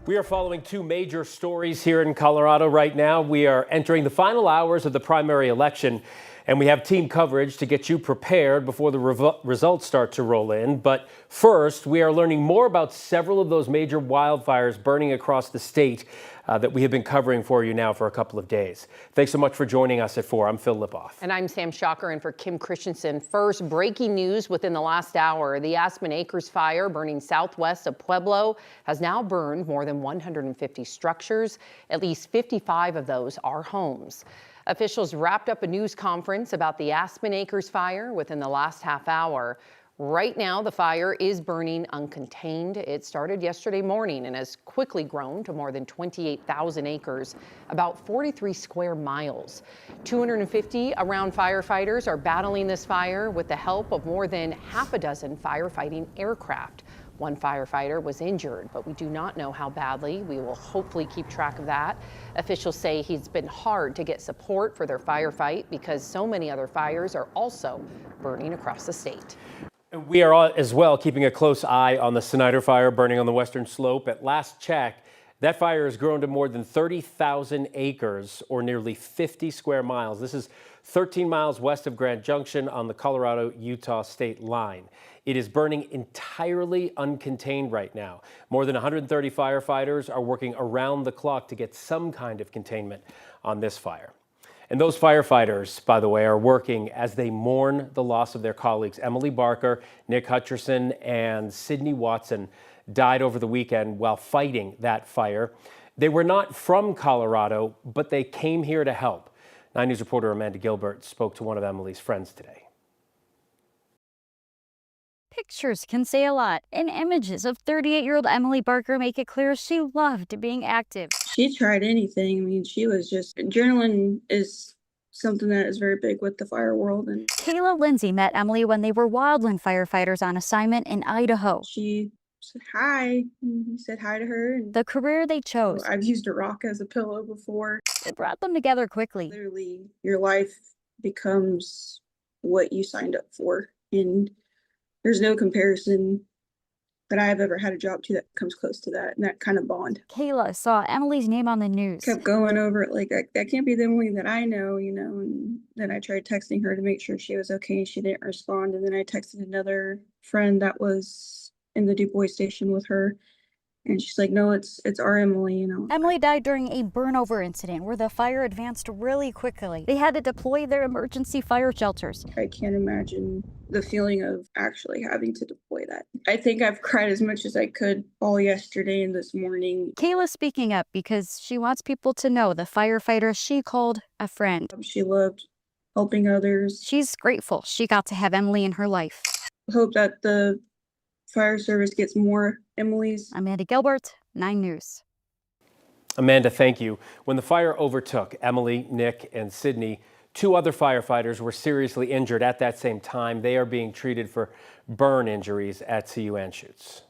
We are following two major stories here in Colorado right now. We are entering the final hours of the primary election, and we have team coverage to get you prepared before the results start to roll in. But first, we are learning more about several of those major wildfires burning across the state that we have been covering for you now for a couple of days. Thanks so much for joining us at 4. I'm Phil Lipoff. And I'm Sam Shocker, and for Kim Christensen. First, breaking news within the last hour. The Aspen Acres fire burning southwest of Pueblo has now burned more than 150 structures. At least 55 of those are homes. Officials wrapped up a news conference about the Aspen Acres fire within the last half hour. Right now, the fire is burning uncontained. It started yesterday morning and has quickly grown to more than 28,000 acres, about 43 square miles. 250 around firefighters are battling this fire with the help of more than half a dozen firefighting aircraft. One firefighter was injured, but we do not know how badly. We will hopefully keep track of that. Officials say it's been hard to get support for their firefight because so many other fires are also burning across the state. We are as well keeping a close eye on the Snyder fire burning on the western slope. At last check, that fire has grown to more than 30,000 acres or nearly 50 square miles. This is 13 miles west of Grand Junction on the Colorado-Utah state line. It is burning entirely uncontained right now. More than 130 firefighters are working around the clock to get some kind of containment on this fire. And those firefighters, by the way, are working as they mourn the loss of their colleagues. Emily Barker, Nick Hutcherson, and Sydney Watson died over the weekend while fighting that fire. They were not from Colorado, but they came here to help. 9 News reporter Amanda Gilbert spoke to one of Emily's friends today. Pictures can say a lot, and images of 38-year-old Emily Barker make it clear she loved being active. She tried anything. I mean, she was just, adrenaline is something that is very big with the fire world. And Kayla Lindsay met Emily when they were wildland firefighters on assignment in Idaho. She said hi, and he said hi to her. And the career they chose. I've used a rock as a pillow before. It brought them together quickly. Literally, your life becomes what you signed up for. And there's no comparison that I've ever had a job to that comes close to that, and that kind of bond. Kayla saw Emily's name on the news. Kept going over it like, that can't be the Emily that I know, and then I tried texting her to make sure she was okay, and she didn't respond, and then I texted another friend that was in the Du Bois station with her, and she's like, no, it's our Emily, Emily died during a burnover incident where the fire advanced really quickly. They had to deploy their emergency fire shelters. I can't imagine the feeling of actually having to deploy that. I think I've cried as much as I could all yesterday and this morning. Kayla's speaking up because she wants people to know the firefighter she called a friend. She loved helping others. She's grateful she got to have Emily in her life. Hope that the fire service gets more Emily's. Amanda Gilbert, 9 News. Amanda, thank you. When the fire overtook Emily, Nick, and Sydney, 2 other firefighters were seriously injured at that same time. They are being treated for burn injuries at CU Anschutz.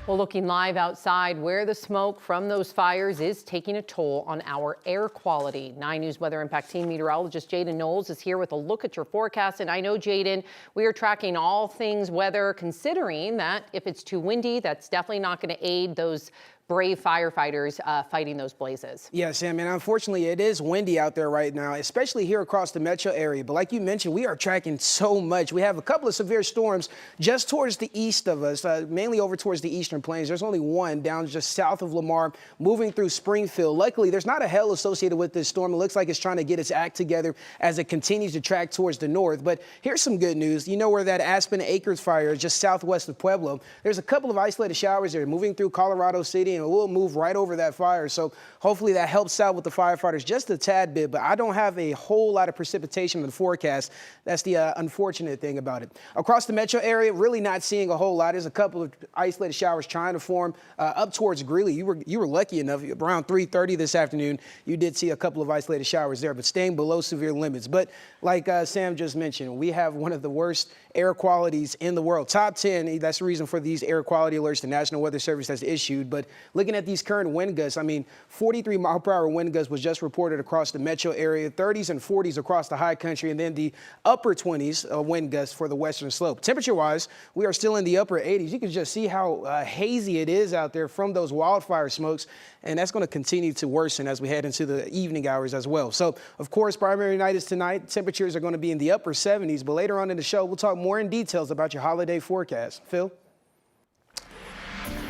Well, looking live outside where the smoke from those fires is taking a toll on our air quality. 9 News Weather Impact Team meteorologist Jaden Knowles is here with a look at your forecast. And I know, Jaden, we are tracking all things weather, considering that if it's too windy, that's definitely not going to aid those brave firefighters fighting those blazes. Yeah, Sam, and unfortunately it is windy out there right now, especially here across the metro area. But like you mentioned, we are tracking so much. We have a couple of severe storms just towards the east of us, mainly over towards the eastern plains. There's only one down just south of Lamar, moving through Springfield. Luckily, there's not a hail associated with this storm. It looks like it's trying to get its act together as it continues to track towards the north. But here's some good news. You know where that Aspen Acres fire is, just southwest of Pueblo. There's a couple of isolated showers there moving through Colorado City, and we'll move right over that fire. So hopefully that helps out with the firefighters just a tad bit, but I don't have a whole lot of precipitation in the forecast. That's the unfortunate thing about it. Across the metro area, really not seeing a whole lot. There's a couple of isolated showers trying to form up towards Greeley. You were lucky enough, around 3:30 this afternoon, you did see a couple of isolated showers there, but staying below severe limits. But like Sam just mentioned, we have one of the worst air qualities in the world. Top 10, that's the reason for these air quality alerts the National Weather Service has issued. But looking at these current wind gusts, I mean, 43 mile per hour wind gusts was just reported across the metro area, 30s and 40s across the high country, and then the upper 20s wind gusts for the western slope. Temperature-wise, we are still in the upper 80s. You can just see how hazy it is out there from those wildfire smokes, and that's going to continue to worsen as we head into the evening hours as well. So, of course, primary night is tonight. Temperatures are going to be in the upper 70s, but later on in the show, we'll talk more in details about your holiday forecast. Phil?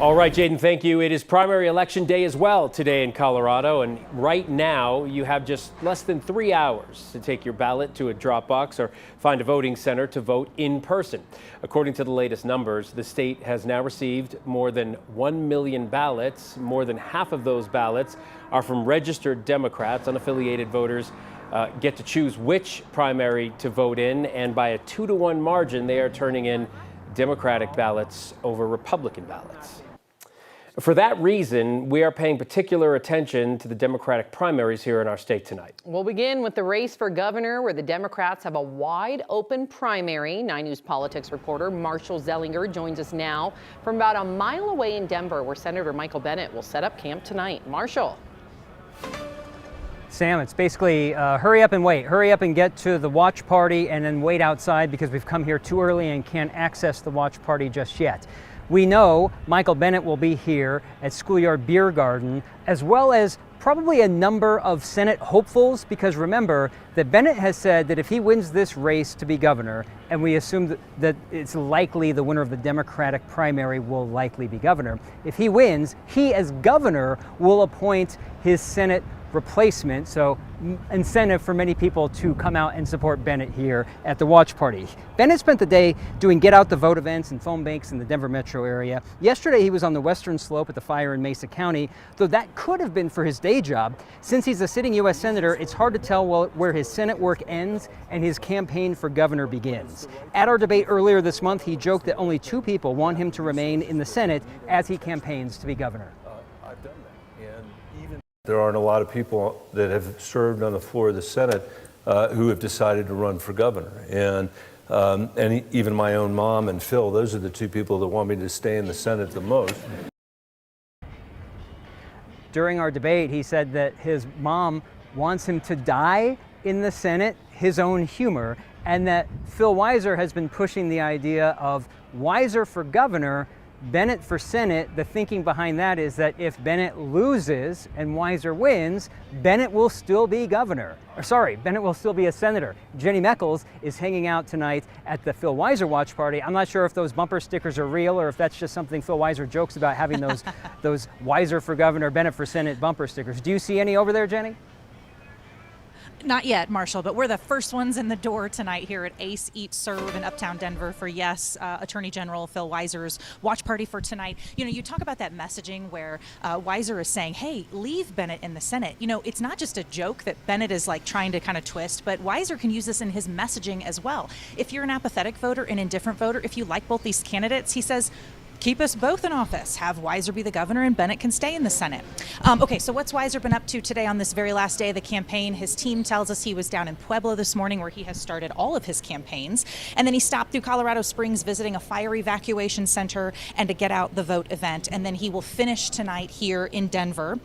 All right, Jaden, thank you. It is primary election day as well today in Colorado, and right now you have just less than 3 hours to take your ballot to a drop box or find a voting center to vote in person. According to the latest numbers, the state has now received more than 1 million ballots. More than half of those ballots are from registered Democrats. Unaffiliated voters get to choose which primary to vote in, and by a 2-to-1 margin, they are turning in Democratic ballots over Republican ballots. For that reason, we are paying particular attention to the Democratic primaries here in our state tonight. We'll begin with the race for governor, where the Democrats have a wide open primary. 9 News politics reporter Marshall Zellinger joins us now from about a mile away in Denver, where Senator Michael Bennet will set up camp tonight. Marshall. Sam, it's basically hurry up and wait. Hurry up and get to the watch party and then wait outside because we've come here too early and can't access the watch party just yet. We know Michael Bennet will be here at Schoolyard Beer Garden, as well as probably a number of Senate hopefuls, because remember that Bennet has said that if he wins this race to be governor, and we assume that it's likely the winner of the Democratic primary will likely be governor, if he wins, he as governor will appoint his Senate replacement, so incentive for many people to come out and support Bennet here at the watch party. Bennet spent the day doing get out the vote events and phone banks in the Denver metro area. Yesterday he was on the western slope at the fire in Mesa County, though that could have been for his day job. Since he's a sitting U.S. Senator, it's hard to tell where his Senate work ends and his campaign for governor begins. At our debate earlier this month, he joked that only 2 people want him to remain in the Senate as he campaigns to be governor. I've done that, and even there aren't a lot of people that have served on the floor of the Senate who have decided to run for governor. And even my own mom and Phil, those are the 2 people that want me to stay in the Senate the most. During our debate, he said that his mom wants him to die in the Senate, his own humor, and that Phil Weiser has been pushing the idea of Weiser for governor, Bennet for Senate. The thinking behind that is that if Bennet loses and Weiser wins, Bennet will still be governor. Bennet will still be a senator. Jenny Meckles is hanging out tonight at the Phil Weiser watch party. I'm not sure if those bumper stickers are real or if that's just something Phil Weiser jokes about, having those Weiser for governor, Bennet for Senate bumper stickers. Do you see any over there, Jenny? Not yet, Marshall, but we're the first ones in the door tonight here at Ace Eat Serve in Uptown Denver for, yes, Attorney General Phil Weiser's watch party for tonight. You know, you talk about that messaging where Weiser is saying, hey, leave Bennet in the Senate. You know, it's not just a joke that Bennet is like trying to kind of twist, but Weiser can use this in his messaging as well. If you're an apathetic voter, an indifferent voter, if you like both these candidates, he says, keep us both in office. Have Weiser be the governor and Bennet can stay in the Senate. Okay, so what's Weiser been up to today on this very last day of the campaign? His team tells us he was down in Pueblo this morning, where he has started all of his campaigns. And then he stopped through Colorado Springs visiting a fire evacuation center and a get out the vote event. And then he will finish tonight here in Denver.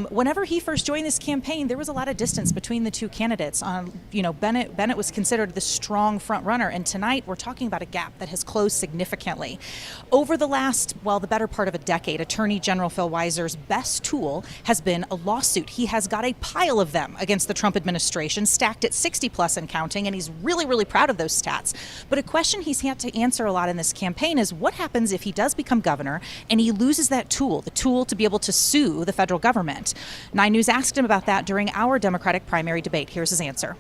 Whenever he first joined this campaign, there was a lot of distance between the 2 candidates. Bennet was considered the strong front runner. And tonight we're talking about a gap that has closed significantly. Over the the better part of a decade, Attorney General Phil Weiser's best tool has been a lawsuit. He has got a pile of them against the Trump administration, stacked at 60 plus and counting, and he's really, really proud of those stats. But a question he's had to answer a lot in this campaign is what happens if he does become governor and he loses that tool, the tool to be able to sue the federal government? 9 News asked him about that during our Democratic primary debate. Here's his answer.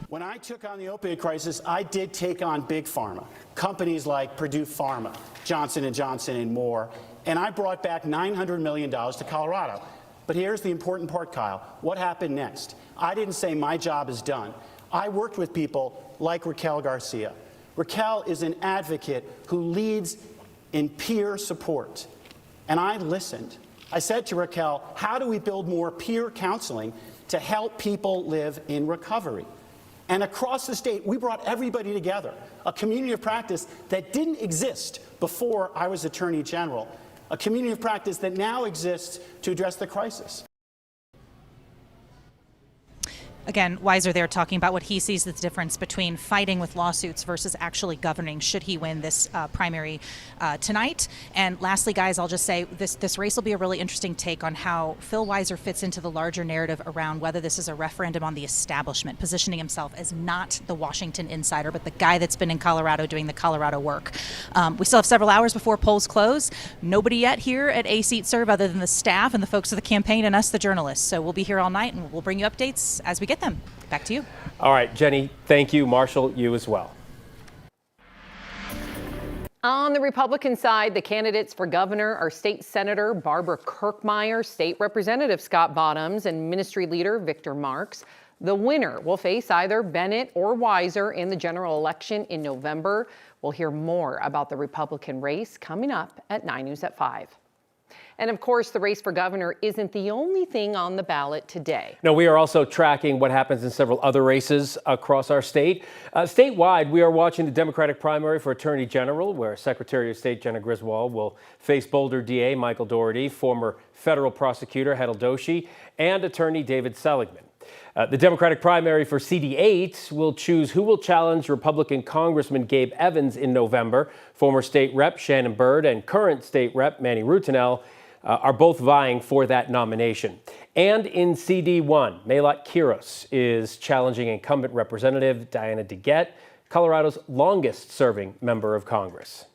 When I took on the opioid crisis, I did take on big pharma, companies like Purdue Pharma, Johnson & Johnson, and more, and I brought back $900 million to Colorado. But here's the important part, Kyle. What happened next? I didn't say my job is done. I worked with people like Raquel Garcia. Raquel is an advocate who leads in peer support. And I listened. I said to Raquel, how do we build more peer counseling to help people live in recovery? And across the state, we brought everybody together, a community of practice that didn't exist before I was Attorney General, a community of practice that now exists to address the crisis. Again, Weiser there talking about what he sees as the difference between fighting with lawsuits versus actually governing should he win this primary tonight. And lastly, guys, I'll just say this race will be a really interesting take on how Phil Weiser fits into the larger narrative around whether this is a referendum on the establishment, positioning himself as not the Washington insider, but the guy that's been in Colorado doing the Colorado work. We still have several hours before polls close. Nobody yet here at A Seat Serve other than the staff and the folks of the campaign and us, the journalists. So we'll be here all night and we'll bring you updates as we get them. Back to you. All right, Jenny, thank you. Marshall, you as well. On the Republican side, the candidates for governor are State Senator Barbara Kirkmeyer, State Representative Scott Bottoms, and Ministry Leader Victor Marks. The winner will face either Bennett or Weiser in the general election in November. We'll hear more about the Republican race coming up at 9 News at 5. And of course, the race for governor isn't the only thing on the ballot today. No, we are also tracking what happens in several other races across our state. Statewide, we are watching the Democratic primary for Attorney General, where Secretary of State Jenna Griswold will face Boulder DA Michael Dougherty, former federal prosecutor Hetal Doshi, and attorney David Seligman. The Democratic primary for CD8 will choose who will challenge Republican Congressman Gabe Evans in November. Former state rep Shannon Byrd and current state rep Manny Rutinel are both vying for that nomination. And in CD1, Maylot Quiros is challenging incumbent Representative Diana DeGette, Colorado's longest-serving member of Congress.